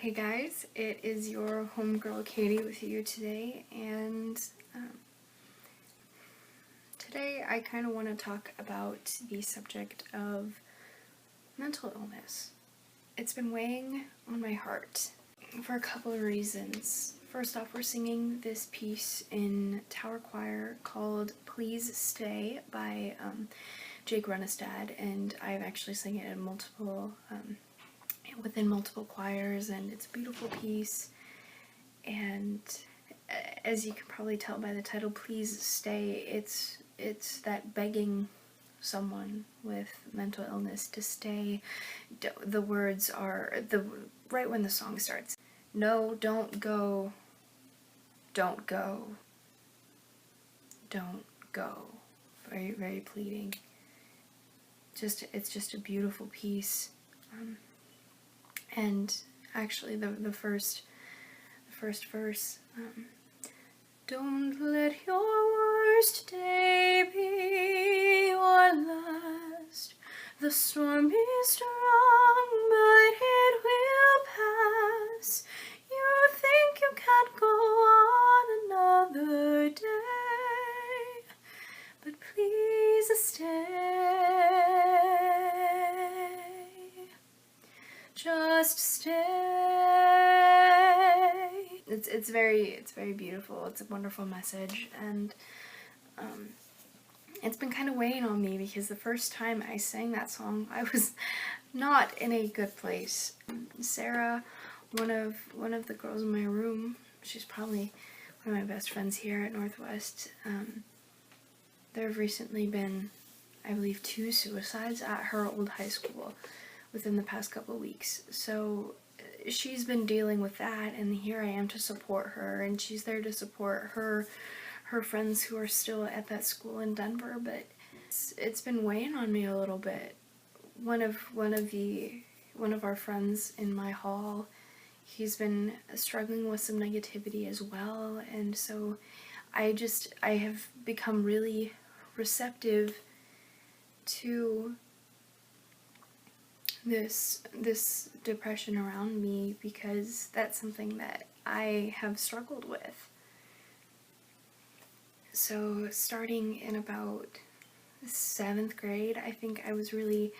Hey guys, it is your homegirl Katie with you today, and today I kind of want to talk about the subject of mental illness. It's been weighing on my heart for a couple of reasons. First off, we're singing this piece in Tower Choir called Please Stay by Jake Runestad, and I've actually sung it in within multiple choirs, and it's a beautiful piece. And as you can probably tell by the title, Please Stay, it's that begging someone with mental illness to stay. The words are right when the song starts. No, don't go. Don't go. Don't go. Very, very pleading. It's just a beautiful piece. And actually the first verse, don't let your worst day be your last. The storm is strong, but it will pass. You think you can't go on another day, but please stay. Just stay. It's very beautiful. It's a wonderful message, and it's been kind of weighing on me because the first time I sang that song, I was not in a good place. Sarah, one of the girls in my room, she's probably one of my best friends here at Northwest. There have recently been, I believe, 2 suicides at her old high school within the past couple of weeks. So she's been dealing with that, and here I am to support her, and she's there to support her friends who are still at that school in Denver. But it's been weighing on me a little bit. One of our friends in my hall, he's been struggling with some negativity as well, and so I have become really receptive to this depression around me, because that's something that I have struggled with. So starting in about 7th grade, I think I was really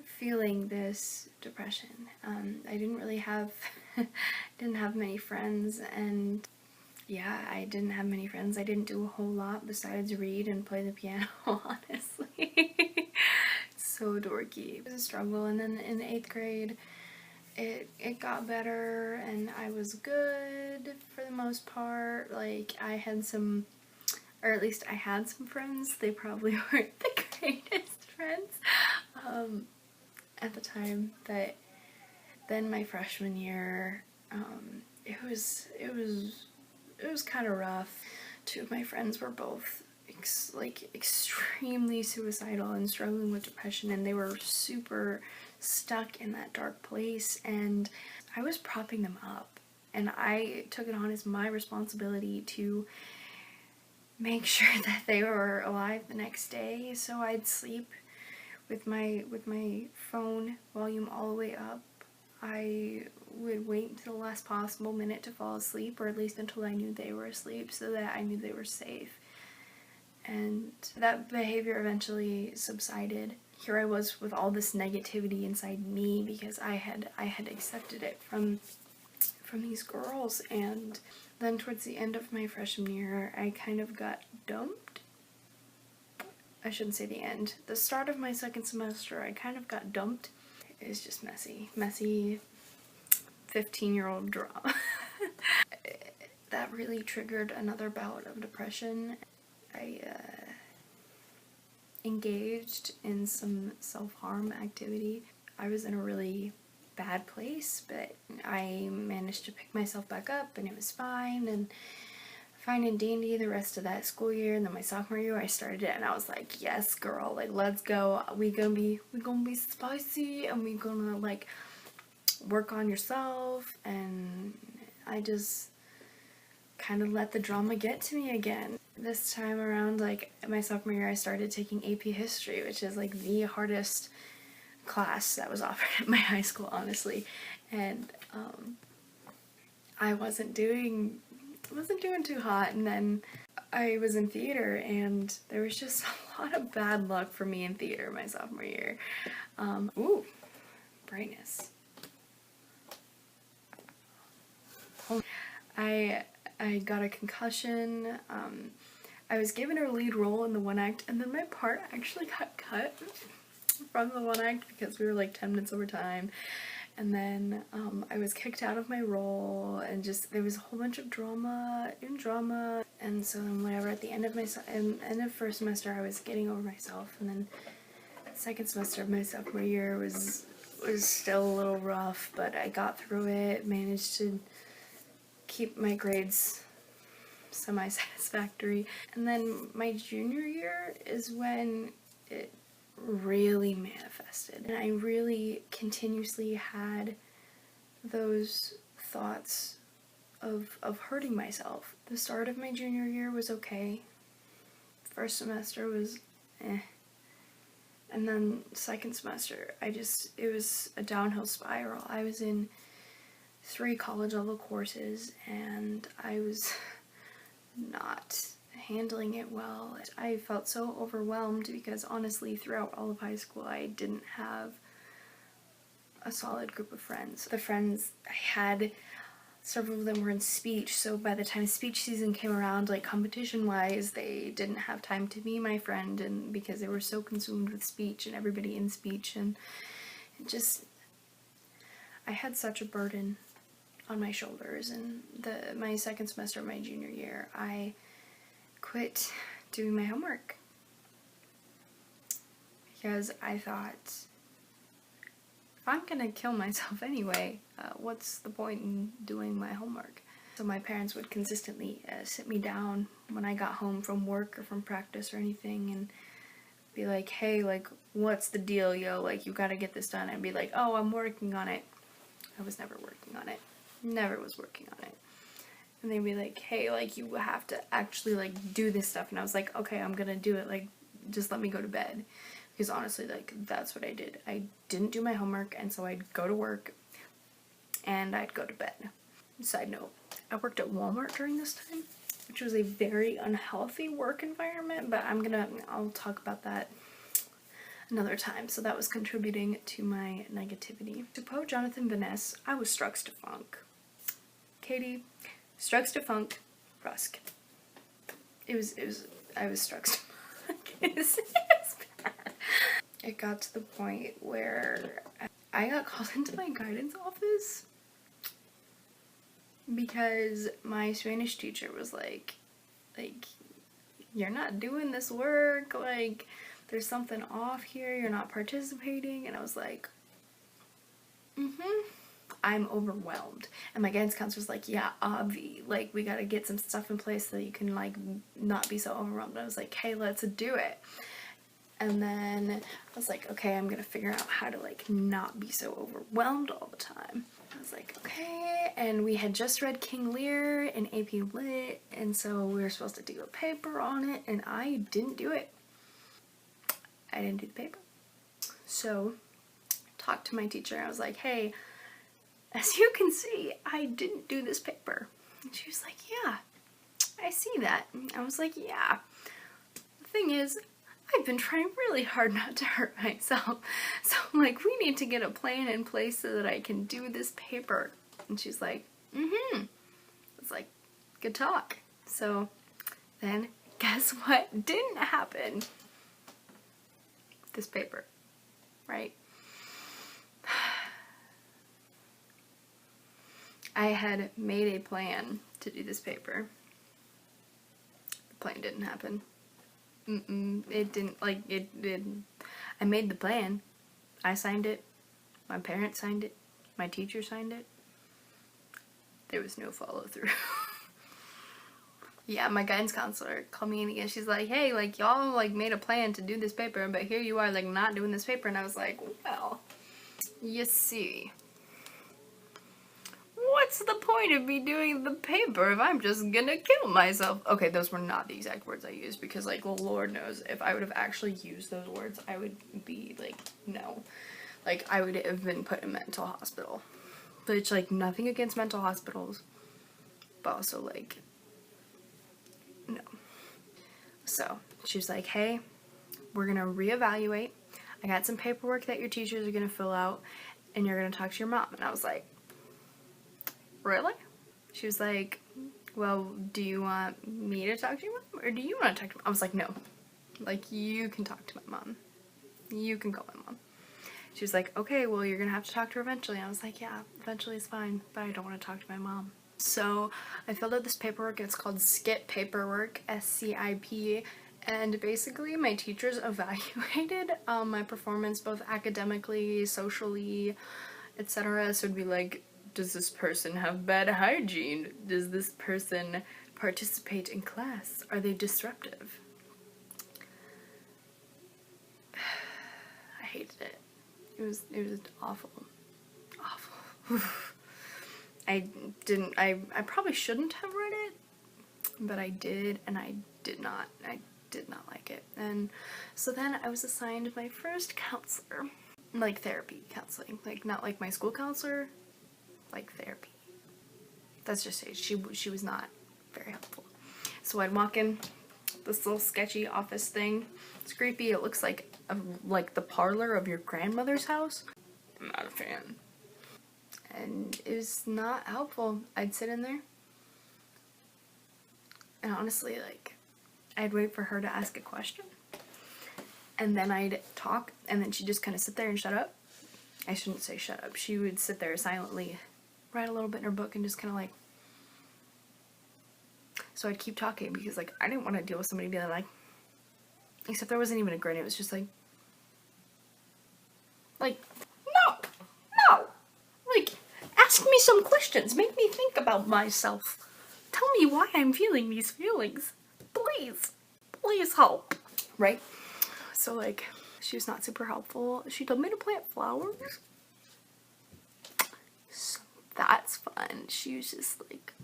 feeling this depression. I didn't really have didn't have many friends, and yeah, I didn't have many friends. I didn't do a whole lot besides read and play the piano, honestly. So dorky. It was a struggle, and then in 8th grade it got better, and I was good for the most part. Like, I had some, or at least I had some friends. They probably weren't the greatest friends at the time, but then my freshman year, it was kind of rough. 2 of my friends were both extremely suicidal and struggling with depression, and they were super stuck in that dark place, and I was propping them up, and I took it on as my responsibility to make sure that they were alive the next day. So I'd sleep with my phone volume all the way up. I would wait until the last possible minute to fall asleep, or at least until I knew they were asleep, so that I knew they were safe. And that behavior eventually subsided. Here I was with all this negativity inside me because I had accepted it from these girls. And then towards the end of my freshman year, I kind of got dumped. I shouldn't say the end. The start of my 2nd semester, I kind of got dumped. It was just messy 15-year-old drama. That really triggered another bout of depression. I engaged in some self-harm activity. I was in a really bad place, but I managed to pick myself back up, and it was fine and dandy the rest of that school year. And then my sophomore year, I started it, and I was like, yes girl, like, let's go. we gonna be spicy, and we gonna like work on yourself. And I just kind of let the drama get to me again. This time around, like, my sophomore year, I started taking AP History, which is like the hardest class that was offered at my high school, honestly. And I wasn't doing too hot, and then I was in theater, and there was just a lot of bad luck for me in theater my sophomore year. Ooh, brightness. I got a concussion. I was given a lead role in the one act, and then my part actually got cut from the one act because we were like 10 minutes over time. And then I was kicked out of my role, and just there was a whole bunch of drama. And so then whatever, at the end of first semester I was getting over myself, and then second semester of my sophomore year was still a little rough, but I got through it, managed to keep my grades semi-satisfactory. And then my junior year is when it really manifested, and I really continuously had those thoughts of hurting myself. The start of my junior year was okay. First semester was eh. And then second semester, it was a downhill spiral. I was in 3 college level courses, and I was not handling it well. I felt so overwhelmed because honestly throughout all of high school I didn't have a solid group of friends. The friends I had, several of them were in speech, so by the time speech season came around, like competition wise, they didn't have time to be my friend, and because they were so consumed with speech and everybody in speech, and it just, I had such a burden on my shoulders. And my second semester of my junior year, I quit doing my homework because I thought, if I'm gonna kill myself anyway, what's the point in doing my homework? So my parents would consistently sit me down when I got home from work or from practice or anything and be like, hey, like, what's the deal, yo? Like, you gotta get this done. And be like, oh, I'm working on it. I was never working on it. Never was working on it. And they'd be like, hey, like, you have to actually, like, do this stuff. And I was like, okay, I'm gonna do it. Like, just let me go to bed. Because honestly, like, that's what I did. I didn't do my homework, and so I'd go to work, and I'd go to bed. Side note, I worked at Walmart during this time, which was a very unhealthy work environment, but I'll talk about that another time. So that was contributing to my negativity. To quote Jonathan Van Ness, I was Strux to Funk. Katie, Strux to Funk, Rusk. I was Strux to Funk. It was bad. It got to the point where I got called into my guidance office because my Spanish teacher was like, you're not doing this work, like, there's something off here, you're not participating. And I was like, I'm overwhelmed. And my guidance counselor was like, yeah, obvi, like, we gotta get some stuff in place so that you can, like, not be so overwhelmed. And I was like, hey, let's do it. And then I was like, okay, I'm gonna figure out how to, like, not be so overwhelmed all the time. I was like, okay, and we had just read King Lear in AP Lit, and so we were supposed to do a paper on it, and I didn't do it. I didn't do the paper. So, talked to my teacher, I was like, hey, as you can see, I didn't do this paper. And she was like, yeah, I see that. And I was like, yeah. The thing is, I've been trying really hard not to hurt myself. So, like, we need to get a plan in place so that I can do this paper. And she's like, It's like, good talk. So, then, guess what didn't happen? This paper, right? I had made a plan to do this paper. The plan didn't happen. It didn't, like, it didn't. I made the plan. I signed it. My parents signed it. My teacher signed it. There was no follow through. Yeah, my guidance counselor called me in again. She's like, hey, like, y'all, like, made a plan to do this paper, but here you are, like, not doing this paper. And I was like, well, you see, what's the point of me doing the paper if I'm just gonna kill myself? Okay, those were not the exact words I used, because, like, Lord knows, if I would have actually used those words, I would be, like, no. Like, I would have been put in a mental hospital. But it's, like, nothing against mental hospitals. but also like, no. So she was like, hey, we're gonna reevaluate. I got some paperwork that your teachers are gonna fill out, and you're gonna talk to your mom. And I was like, really? She was like, well, do you want me to talk to your mom, or do you want to talk to my mom? I was like, no. Like, you can talk to my mom. You can call my mom. She was like, okay, well, you're gonna have to talk to her eventually. And I was like, yeah, eventually is fine, but I don't want to talk to my mom. So I filled out this paperwork, and it's called SCIP paperwork, SCIP, and basically my teachers evaluated my performance both academically, socially, etc. So it'd be like, does this person have bad hygiene? Does this person participate in class? Are they disruptive? I hated it. It was awful. Awful. I probably shouldn't have read it, but I did, and I did not like it. And so then I was assigned my first counselor, like therapy counseling, like not like my school counselor, like therapy. That's just it. She was not very helpful. So I'd walk in this little sketchy office thing. It's creepy. It looks like the parlor of your grandmother's house. I'm not a fan. And it was not helpful. I'd sit in there, and honestly, like, I'd wait for her to ask a question, and then I'd talk, and then she'd just kind of sit there and shut up. I shouldn't say shut up. She would sit there silently, write a little bit in her book, and just kind of like, so I'd keep talking, because like, I didn't want to deal with somebody being like, except there wasn't even a grin. It was just like, no, like, ask me some questions, make me think about myself, tell me why I'm feeling these feelings, please help, right? So like, she was not super helpful. She told me to plant flowers, so that's fun. She was just like,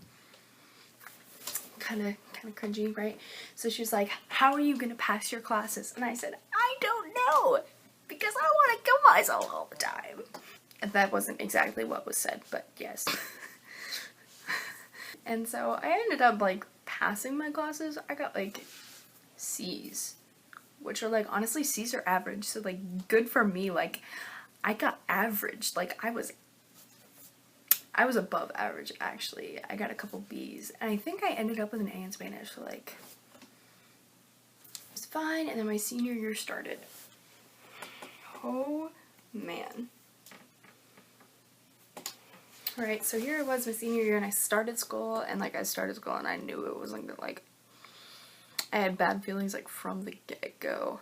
kind of cringy, right? So she was like, how are you gonna pass your classes? And I said, I don't know, because I want to kill myself all the time. And that wasn't exactly what was said, but yes. And so I ended up like passing my classes. I got like C's, which are like, honestly, C's are average, so like, good for me. Like, I got average. Like, I was above average, actually. I got a couple B's, and I think I ended up with an A in Spanish, so like, it was fine. And then my senior year started. Oh man. Alright, so here it was my senior year, and I started school, and like, and I knew it wasn't gonna, like, I had bad feelings like from the get-go,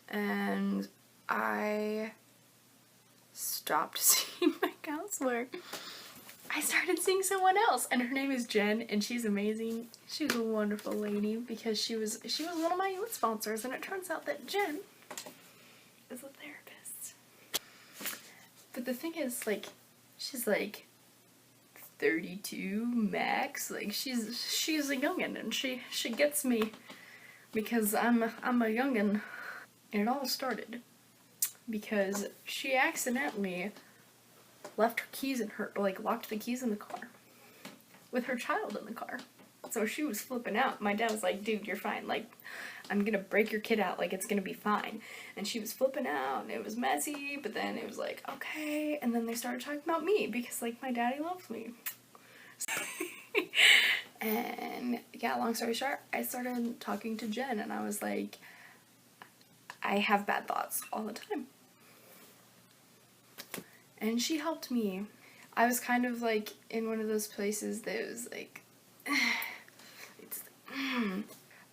and I stopped seeing my counselor. I started seeing someone else, and her name is Jen, and she's amazing. She's a wonderful lady, because she was one of my youth sponsors, and it turns out that Jen is a therapist. But the thing is, like, she's like 32 max. Like, she's a youngin', and she gets me because I'm a youngin'. And it all started because she accidentally left her keys in her, like, locked the keys in the car with her child in the car. So she was flipping out. My dad was like, dude, you're fine. Like, I'm gonna break your kid out. Like, it's gonna be fine. And she was flipping out, and it was messy, but then it was like, okay. And then they started talking about me because, like, my daddy loves me. And yeah, long story short, I started talking to Jen, and I was like, I have bad thoughts all the time. And she helped me. I was kind of like in one of those places that was like,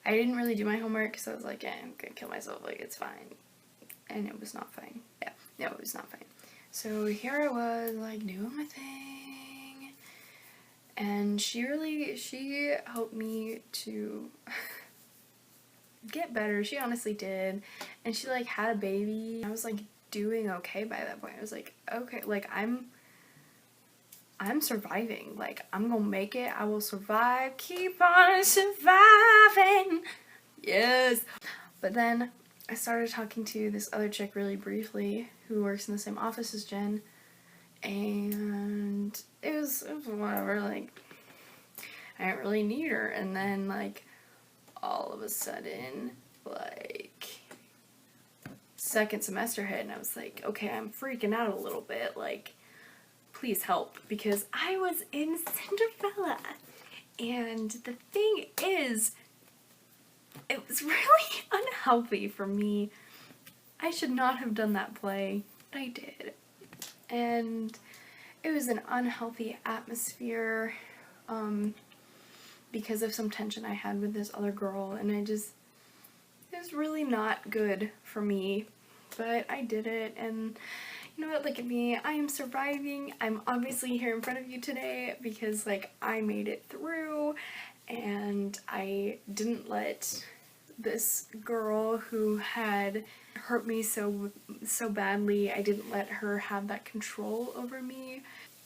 I didn't really do my homework, so I was like, yeah, I'm gonna kill myself, like, it's fine. And it was not fine. Yeah, no, it was not fine. So here I was, like, doing my thing, and she helped me to get better. She honestly did. And she, like, had a baby. I was, like, doing okay by that point. I was like, okay, like, I'm surviving. Like, I'm gonna make it. I will survive. Keep on surviving. Yes. But then I started talking to this other chick really briefly who works in the same office as Jen, and it was whatever. Like, I didn't really need her. And then, like, all of a sudden, like, second semester hit, and I was like, okay, I'm freaking out a little bit, like, please help, because I was in Cinderella. And the thing is, it was really unhealthy for me. I should not have done that play, but I did. And it was an unhealthy atmosphere because of some tension I had with this other girl, and it was really not good for me, but I did it. And you know what, look at me, I am surviving. I'm obviously here in front of you today because, like, I made it through, and I didn't let this girl who had hurt me so badly, I didn't let her have that control over me.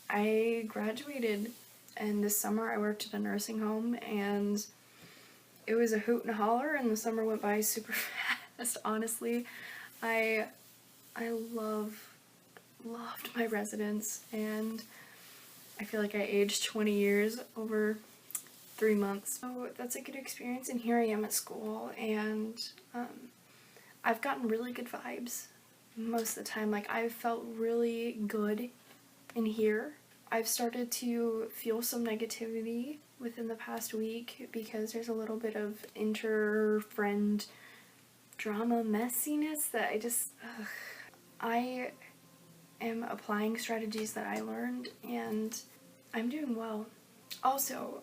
I graduated, and this summer I worked at a nursing home, and it was a hoot and a holler, and the summer went by super fast. Honestly, I loved my residence, and I feel like I aged 20 years over 3 months. So that's a good experience, and here I am at school, and I've gotten really good vibes most of the time. Like, I've felt really good in here. I've started to feel some negativity within the past week because there's a little bit of inter-friend drama messiness that I am applying strategies that I learned, and I'm doing well. Also,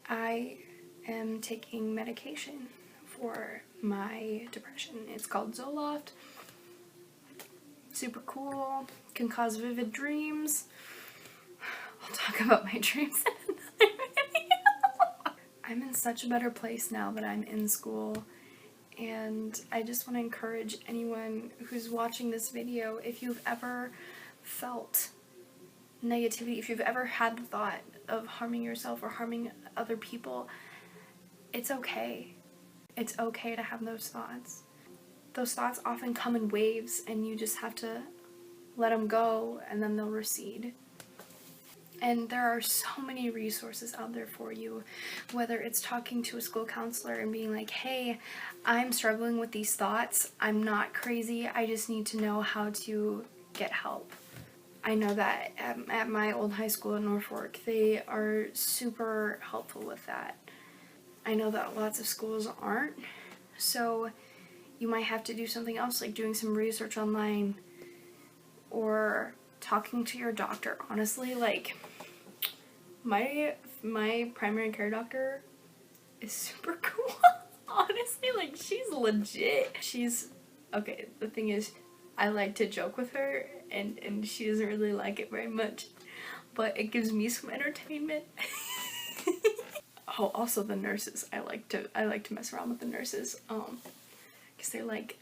I am taking medication for my depression. It's called Zoloft. Super cool. Can cause vivid dreams. I'll talk about my dreams in another video. I'm in such a better place now that I'm in school, and I just want to encourage anyone who's watching this video, if you've ever felt negativity, if you've ever had the thought of harming yourself or harming other people, it's okay. It's okay to have those thoughts. Those thoughts often come in waves, and you just have to let them go, and then they'll recede. And there are so many resources out there for you, whether it's talking to a school counselor and being like, hey, I'm struggling with these thoughts. I'm not crazy. I just need to know how to get help. I know that at my old high school in Norfolk, they are super helpful with that. I know that lots of schools aren't, so you might have to do something else, like doing some research online or talking to your doctor. Honestly, like, my primary care doctor is super cool. Honestly, like, she's legit. Okay, the thing is, I like to joke with her, and she doesn't really like it very much, but it gives me some entertainment. Oh, also the nurses. I like to mess around with the nurses, because they're like,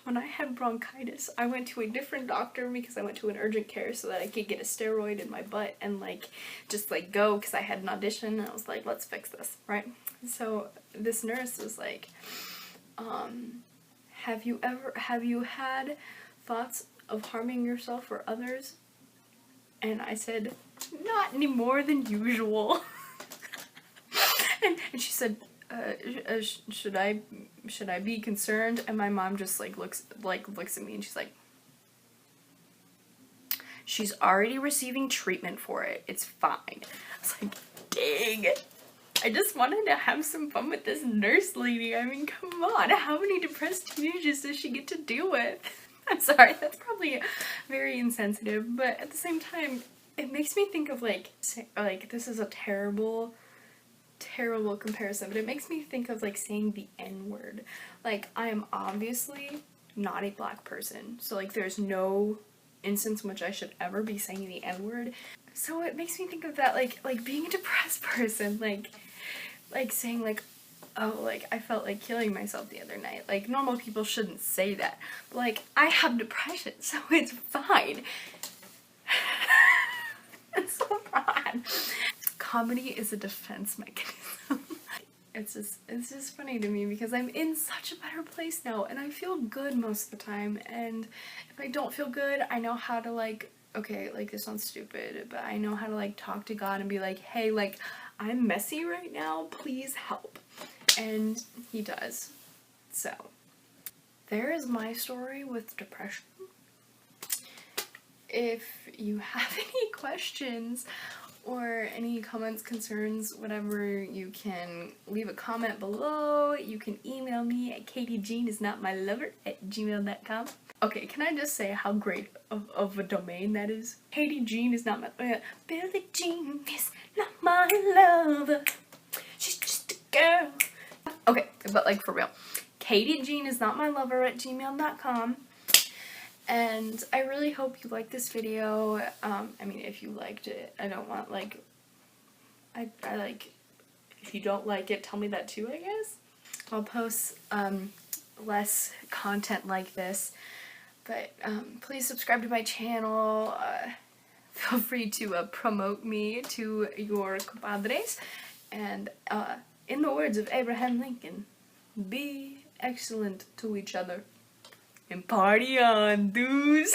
when I had bronchitis, I went to a different doctor because I went to an urgent care so that I could get a steroid in my butt and, like, just, like, go, because I had an audition, and I was like, let's fix this, right? So this nurse was like, have you had thoughts of harming yourself or others? And I said, not any more than usual. and she said, should I be concerned? And my mom just looks at me, and she's like, she's already receiving treatment for it. It's fine. I was like, dang. I just wanted to have some fun with this nurse lady. I mean, come on. How many depressed teenagers does she get to deal with? I'm sorry, that's probably very insensitive, but at the same time, it makes me think of, like, this is a terrible comparison, but it makes me think of, like, saying the N-word. Like, I am obviously not a black person, so, like, there's no instance in which I should ever be saying the N-word. So it makes me think of that, like being a depressed person, like saying, like, oh, like, I felt like killing myself the other night. Like, normal people shouldn't say that, but, like, I have depression, so it's fine. It's so bad. Comedy is a defense mechanism. It's just funny to me because I'm in such a better place now, and I feel good most of the time, and if I don't feel good, I know how to, like, okay, like this sounds stupid, but I know how to like talk to God and be like, hey, like I'm messy right now, please help. And he does. So there is my story with depression. If you have any questions or any comments, concerns, whatever, you can leave a comment below. You can email me at katiejeanisnotmylover@gmail.com. Okay, can I just say how great of a domain that is? Katie Jean is not my... Billie Jean is not my lover. She's just a girl. Okay, but like for real. Katie Jean is not my lover @gmail.com. And I really hope you liked this video. I mean, if you liked it, I don't want, like, I like, if you don't like it, tell me that too, I guess. I'll post, less content like this, but, please subscribe to my channel. Feel free to, promote me to your compadres. And, in the words of Abraham Lincoln, be excellent to each other. And party on, dudes!